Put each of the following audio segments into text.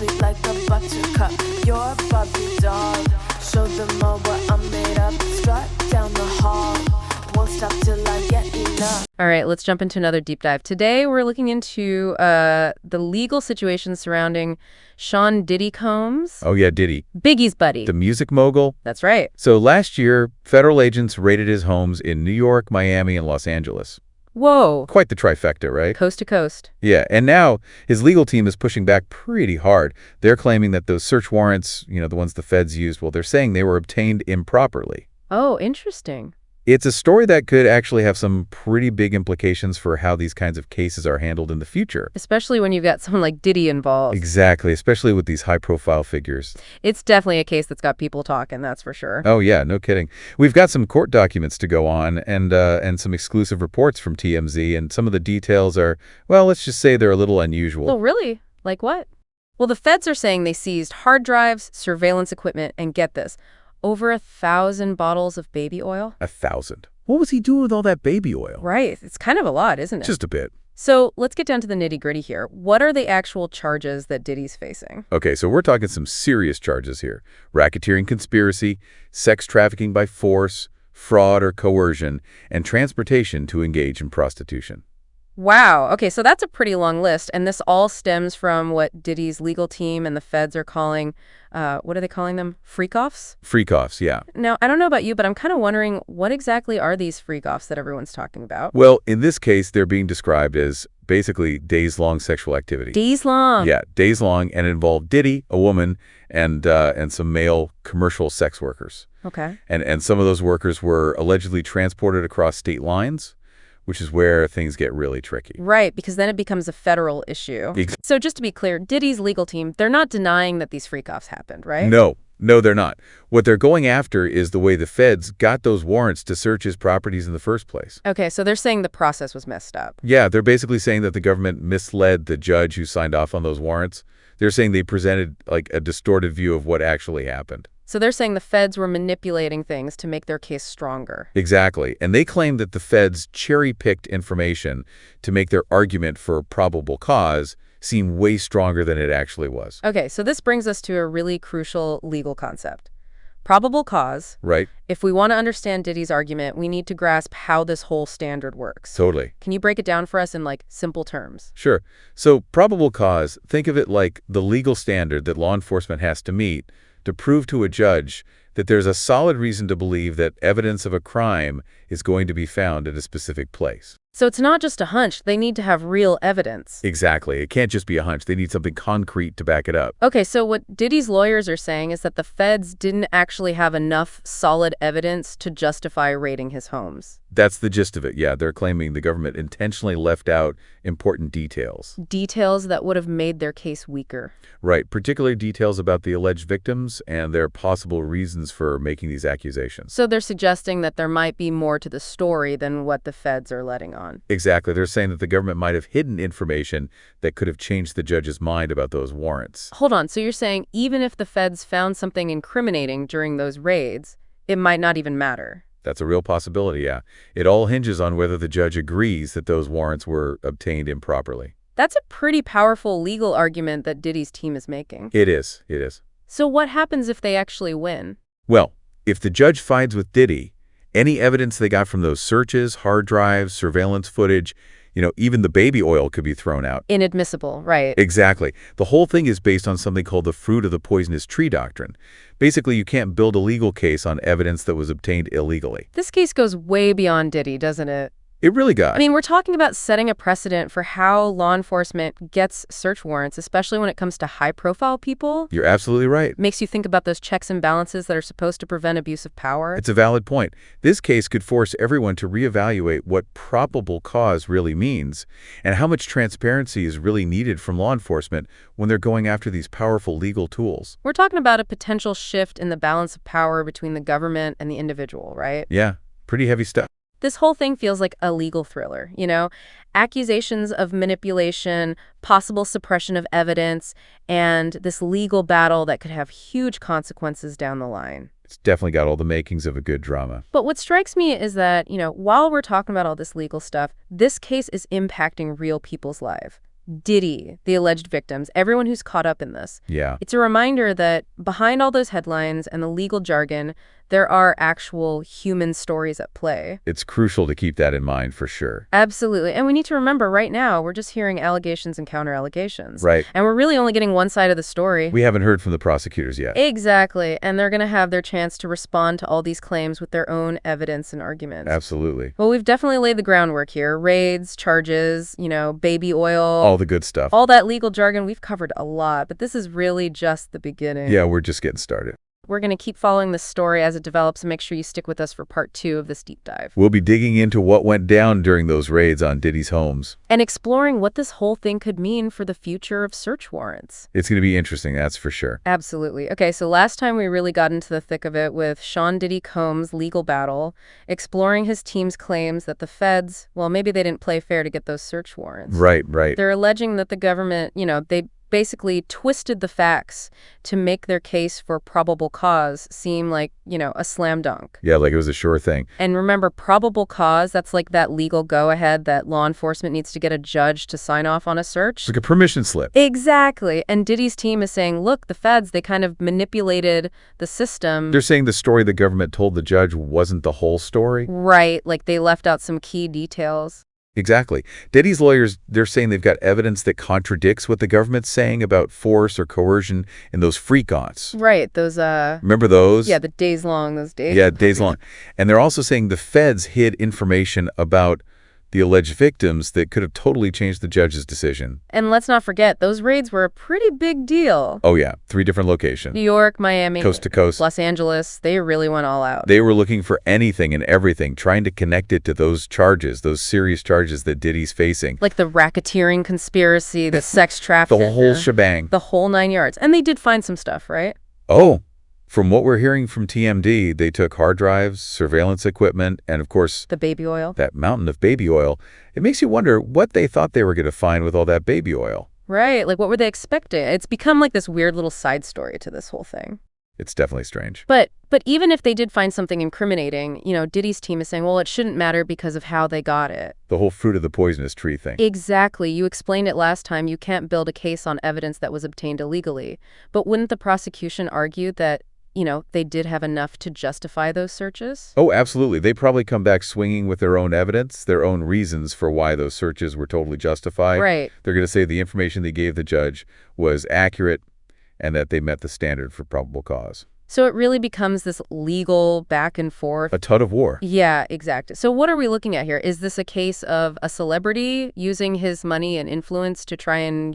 sweet like a buttercup. You're a Barbie doll. Show them all what I'm made of. Strut down the hall. Won't stop till I get enough. All right, let's jump into another deep dive. Today, we're looking into the legal situation surrounding Sean Diddy Combs. Oh, yeah, Diddy. Biggie's buddy. The music mogul. That's right. So last year, federal agents raided his homes in New York, Miami, and Los Angeles. Whoa. Quite the trifecta, right? Coast to coast. Yeah, and now his legal team is pushing back pretty hard. They're claiming that those search warrants, the ones the feds used, well, they're saying they were obtained improperly. Oh, interesting. It's a story that could actually have some pretty big implications for how these kinds of cases are handled in the future. Especially when you've got someone like Diddy involved. Exactly, especially with these high-profile figures. It's definitely a case that's got people talking, that's for sure. Oh, yeah, no kidding. We've got some court documents to go on and some exclusive reports from TMZ, and some of the details are, well, let's just say they're a little unusual. Oh, really? Like what? Well, the feds are saying they seized hard drives, surveillance equipment, and get this, over 1,000 bottles of baby oil. 1,000. What was he doing with all that baby oil? Right. It's kind of a lot, isn't it? Just a bit. So let's get down to the nitty-gritty here. What are the actual charges that Diddy's facing? Okay, so we're talking some serious charges here. Racketeering conspiracy, sex trafficking by force, fraud or coercion, and transportation to engage in prostitution. Wow. Okay, so that's a pretty long list, and this all stems from what Diddy's legal team and the feds are calling, what are they calling them? Freak-offs? Freak-offs, yeah. Now, I don't know about you, but I'm kind of wondering, what exactly are these freak-offs that everyone's talking about? Well, in this case, they're being described as basically days-long sexual activity. Days-long? Yeah, days-long, and involve Diddy, a woman, and some male commercial sex workers. Okay. And some of those workers were allegedly transported across state lines, which is where things get really tricky. Right, because then it becomes a federal issue. So just to be clear, Diddy's legal team, they're not denying that these freak-offs happened, right? No, they're not. What they're going after is the way the feds got those warrants to search his properties in the first place. Okay, so they're saying the process was messed up. Yeah, they're basically saying that the government misled the judge who signed off on those warrants. They're saying they presented like a distorted view of what actually happened. So they're saying the feds were manipulating things to make their case stronger. Exactly. And they claim that the feds cherry-picked information to make their argument for probable cause seem way stronger than it actually was. Okay, so this brings us to a really crucial legal concept. Probable cause. Right. If we want to understand Diddy's argument, we need to grasp how this whole standard works. Totally. Can you break it down for us in, simple terms? Sure. So probable cause, think of it like the legal standard that law enforcement has to meet to prove to a judge that there's a solid reason to believe that evidence of a crime is going to be found at a specific place. So it's not just a hunch. They need to have real evidence. Exactly. It can't just be a hunch. They need something concrete to back it up. Okay, so what Diddy's lawyers are saying is that the feds didn't actually have enough solid evidence to justify raiding his homes. That's the gist of it. Yeah, they're claiming the government intentionally left out important details. Details that would have made their case weaker. Right, particular details about the alleged victims and their possible reasons for making these accusations. So they're suggesting that there might be more to the story than what the feds are letting on. Exactly. They're saying that the government might have hidden information that could have changed the judge's mind about those warrants. Hold on, so you're saying even if the feds found something incriminating during those raids, it might not even matter? That's a real possibility, yeah. It all hinges on whether the judge agrees that those warrants were obtained improperly. That's a pretty powerful legal argument that Diddy's team is making. It is. It is. So what happens if they actually win? Well, if the judge sides with Diddy, any evidence they got from those searches, hard drives, surveillance footage, even the baby oil could be thrown out. Inadmissible, right. Exactly. The whole thing is based on something called the fruit of the poisonous tree doctrine. Basically, you can't build a legal case on evidence that was obtained illegally. This case goes way beyond Diddy, doesn't it? It really does. I mean, we're talking about setting a precedent for how law enforcement gets search warrants, especially when it comes to high-profile people. You're absolutely right. Makes you think about those checks and balances that are supposed to prevent abuse of power. It's a valid point. This case could force everyone to reevaluate what probable cause really means and how much transparency is really needed from law enforcement when they're going after these powerful legal tools. We're talking about a potential shift in the balance of power between the government and the individual, right? Yeah, pretty heavy stuff. This whole thing feels like a legal thriller, Accusations of manipulation, possible suppression of evidence, and this legal battle that could have huge consequences down the line. It's definitely got all the makings of a good drama. But what strikes me is that, while we're talking about all this legal stuff, this case is impacting real people's lives. Diddy, the alleged victims, everyone who's caught up in this. Yeah. It's a reminder that behind all those headlines and the legal jargon, there are actual human stories at play. It's crucial to keep that in mind for sure. Absolutely. And we need to remember right now, we're just hearing allegations and counter-allegations. Right. And we're really only getting one side of the story. We haven't heard from the prosecutors yet. Exactly. And they're going to have their chance to respond to all these claims with their own evidence and arguments. Absolutely. Well, we've definitely laid the groundwork here. Raids, charges, baby oil. All the good stuff. All that legal jargon, we've covered a lot, but this is really just the beginning. Yeah, we're just getting started. We're going to keep following this story as it develops, and make sure you stick with us for part 2 of this deep dive. We'll be digging into what went down during those raids on Diddy's homes. And exploring what this whole thing could mean for the future of search warrants. It's going to be interesting, that's for sure. Absolutely. Okay, so last time we really got into the thick of it with Sean Diddy Combs' legal battle, exploring his team's claims that the feds, well, maybe they didn't play fair to get those search warrants. Right. They're alleging that the government, they basically twisted the facts to make their case for probable cause seem like, a slam dunk. Yeah, like it was a sure thing. And remember, probable cause, that's like that legal go-ahead that law enforcement needs to get a judge to sign off on a search. It's like a permission slip. Exactly. And Diddy's team is saying, look, the feds, they kind of manipulated the system. They're saying the story the government told the judge wasn't the whole story. Right, like they left out some key details. Exactly. Diddy's lawyers, they're saying they've got evidence that contradicts what the government's saying about force or coercion in those freak-ons. Right, those, Remember those? Yeah, the days long, those days. Yeah, days long. And they're also saying the feds hid information about the alleged victims that could have totally changed the judge's decision. And let's not forget, those raids were a pretty big deal. Oh, yeah. 3 different locations. New York, Miami. Coast to coast. Los Angeles. They really went all out. They were looking for anything and everything, trying to connect it to those charges, those serious charges that Diddy's facing. Like the racketeering conspiracy, the sex trafficking. The whole shebang. The whole 9 yards. And they did find some stuff, right? Oh, from what we're hearing from TMD, they took hard drives, surveillance equipment, and of course, the baby oil. That mountain of baby oil. It makes you wonder what they thought they were going to find with all that baby oil. Right. Like, what were they expecting? It's become like this weird little side story to this whole thing. It's definitely strange. But even if they did find something incriminating, Diddy's team is saying, well, it shouldn't matter because of how they got it. The whole fruit of the poisonous tree thing. Exactly. You explained it last time. You can't build a case on evidence that was obtained illegally. But wouldn't the prosecution argue that they did have enough to justify those searches? Oh, absolutely. They probably come back swinging with their own evidence, their own reasons for why those searches were totally justified. Right. They're going to say the information they gave the judge was accurate and that they met the standard for probable cause. So it really becomes this legal back and forth. A tug of war. Yeah, exactly. So what are we looking at here? Is this a case of a celebrity using his money and influence to try and,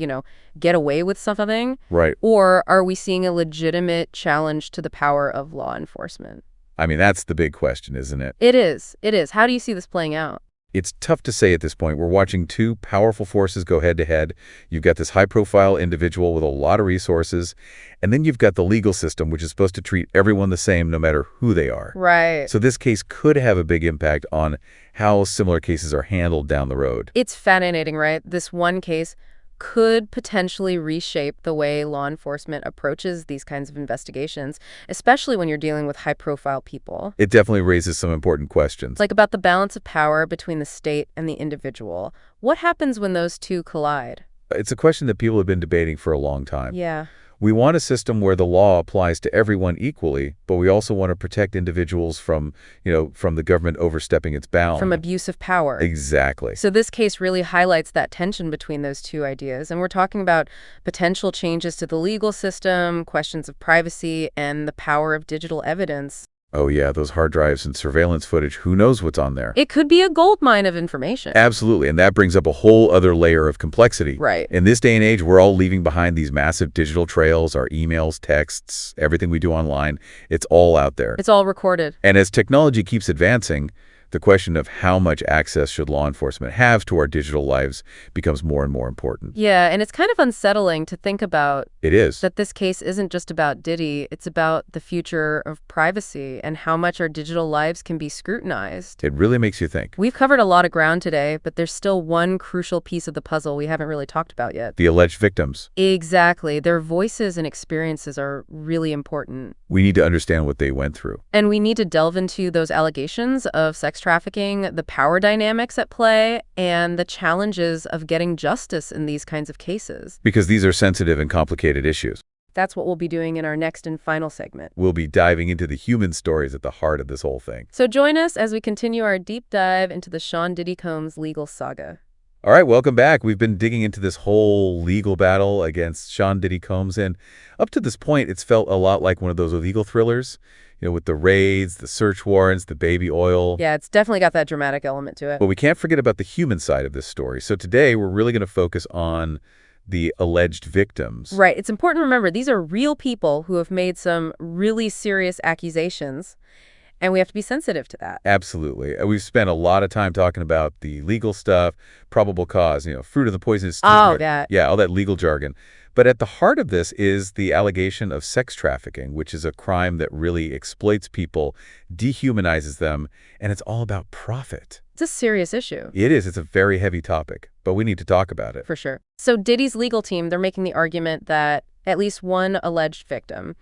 get away with something? Right. Or are we seeing a legitimate challenge to the power of law enforcement? I mean, that's the big question, isn't it? It is. It is. How do you see this playing out? It's tough to say at this point. We're watching 2 powerful forces go head-to-head. You've got this high-profile individual with a lot of resources, and then you've got the legal system, which is supposed to treat everyone the same no matter who they are. Right. So this case could have a big impact on how similar cases are handled down the road. It's fascinating, right? This one case could potentially reshape the way law enforcement approaches these kinds of investigations, especially when you're dealing with high-profile people. It definitely raises some important questions. Like about the balance of power between the state and the individual. What happens when those two collide? It's a question that people have been debating for a long time. Yeah. We want a system where the law applies to everyone equally, but we also want to protect individuals from the government overstepping its bounds. From abuse of power. Exactly. So this case really highlights that tension between those two ideas. And we're talking about potential changes to the legal system, questions of privacy, and the power of digital evidence. Oh, yeah, those hard drives and surveillance footage, who knows what's on there? It could be a goldmine of information. Absolutely, and that brings up a whole other layer of complexity. Right. In this day and age, we're all leaving behind these massive digital trails, our emails, texts, everything we do online. It's all out there. It's all recorded. And as technology keeps advancing, the question of how much access should law enforcement have to our digital lives becomes more and more important. Yeah, and it's kind of unsettling to think about. It is. That this case isn't just about Diddy, it's about the future of privacy and how much our digital lives can be scrutinized. It really makes you think. We've covered a lot of ground today, but there's still one crucial piece of the puzzle we haven't really talked about yet. The alleged victims. Exactly. Their voices and experiences are really important. We need to understand what they went through. And we need to delve into those allegations of sex sex trafficking, the power dynamics at play, and the challenges of getting justice in these kinds of cases. Because these are sensitive and complicated issues. That's what we'll be doing in our next and final segment. We'll be diving into the human stories at the heart of this whole thing. So join us as we continue our deep dive into the Sean Diddy Combs legal saga. All right, welcome back. We've been digging into this whole legal battle against Sean Diddy Combs, and up to this point, it's felt a lot like one of those legal thrillers, with the raids, the search warrants, the baby oil. Yeah, it's definitely got that dramatic element to it. But we can't forget about the human side of this story. So today, we're really going to focus on the alleged victims. Right. It's important to remember these are real people who have made some really serious accusations, and we have to be sensitive to that. Absolutely. We've spent a lot of time talking about the legal stuff, probable cause, fruit of the poisonous tree. Oh, that. Yeah, all that legal jargon. But at the heart of this is the allegation of sex trafficking, which is a crime that really exploits people, dehumanizes them, and it's all about profit. It's a serious issue. It is. It's a very heavy topic, but we need to talk about it. For sure. So Diddy's legal team, they're making the argument that at least one alleged victim,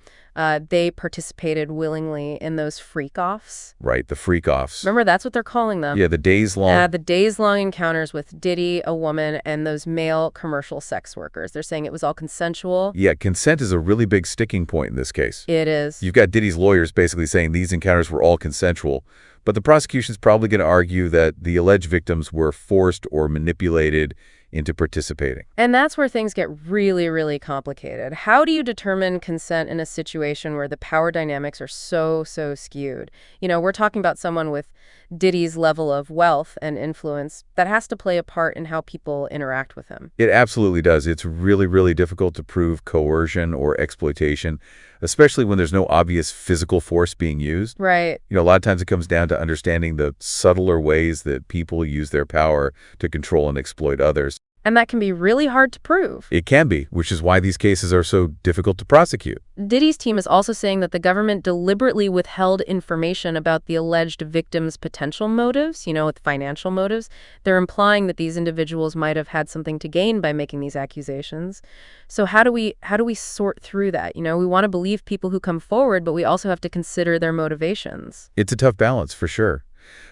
they participated willingly in those freak-offs. Right, the freak-offs. Remember, that's what they're calling them. Yeah, the days-long. The days-long encounters with Diddy, a woman, and those male commercial sex workers. They're saying it was all consensual. Yeah, consent is a really big sticking point in this case. It is. You've got Diddy's lawyers basically saying these encounters were all consensual, but the prosecution's probably going to argue that the alleged victims were forced or manipulated into participating. And that's where things get really, really complicated. How do you determine consent in a situation where the power dynamics are so skewed? We're talking about someone with Diddy's level of wealth and influence that has to play a part in how people interact with him. It absolutely does. It's really, really difficult to prove coercion or exploitation, especially when there's no obvious physical force being used. Right. A lot of times it comes down to understanding the subtler ways that people use their power to control and exploit others. And that can be really hard to prove. It can be, which is why these cases are so difficult to prosecute. Diddy's team is also saying that the government deliberately withheld information about the alleged victims' potential motives, with financial motives. They're implying that these individuals might have had something to gain by making these accusations. So how do we sort through that? We want to believe people who come forward, but we also have to consider their motivations. It's a tough balance, for sure.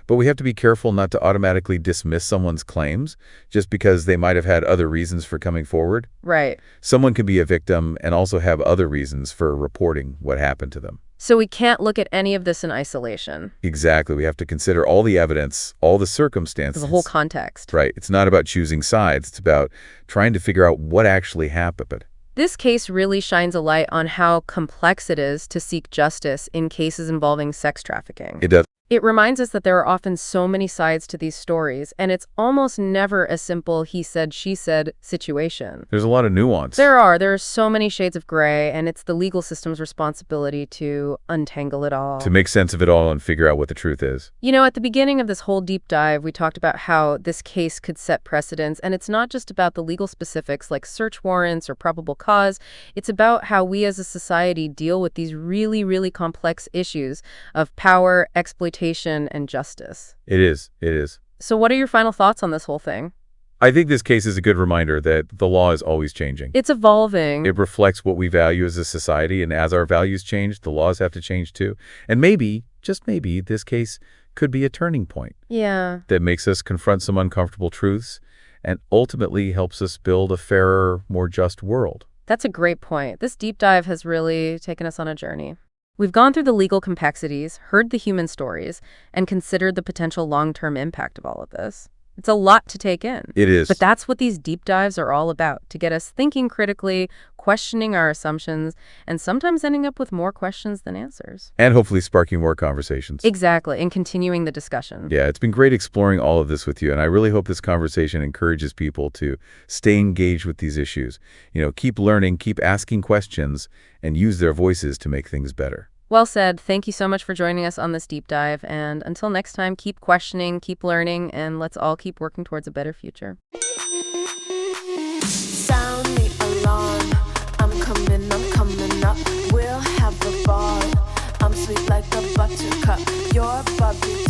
But we have to be careful not to automatically dismiss someone's claims just because they might have had other reasons for coming forward. Right. Someone can be a victim and also have other reasons for reporting what happened to them. So we can't look at any of this in isolation. Exactly. We have to consider all the evidence, all the circumstances. The whole context. Right. It's not about choosing sides. It's about trying to figure out what actually happened. This case really shines a light on how complex it is to seek justice in cases involving sex trafficking. It does. It reminds us that there are often so many sides to these stories, and it's almost never a simple he said, she said situation. There's a lot of nuance. There are so many shades of gray, and it's the legal system's responsibility to untangle it all. To make sense of it all and figure out what the truth is. At the beginning of this whole deep dive, we talked about how this case could set precedents, and it's not just about the legal specifics like search warrants or probable cause. It's about how we as a society deal with these really, really complex issues of power, exploitation, and justice. It is. It is. So what are your final thoughts on this whole thing? I think this case is a good reminder that the law is always changing. It's evolving. It reflects what we value as a society, and as our values change, the laws have to change too. And maybe, just maybe, this case could be a turning point. Yeah. That makes us confront some uncomfortable truths and ultimately helps us build a fairer, more just world. That's a great point. This deep dive has really taken us on a journey. We've gone through the legal complexities, heard the human stories, and considered the potential long-term impact of all of this. It's a lot to take in. It is. But that's what these deep dives are all about, to get us thinking critically, questioning our assumptions, and sometimes ending up with more questions than answers. And hopefully sparking more conversations. Exactly, and continuing the discussion. Yeah, it's been great exploring all of this with you, and I really hope this conversation encourages people to stay engaged with these issues. Keep learning, keep asking questions, and use their voices to make things better. Well said. Thank you so much for joining us on this deep dive. And until next time, keep questioning, keep learning, and let's all keep working towards a better future. Sound the alarm. I'm coming up. We'll have a ball. I'm sweet like a buttercup. You're bubbly.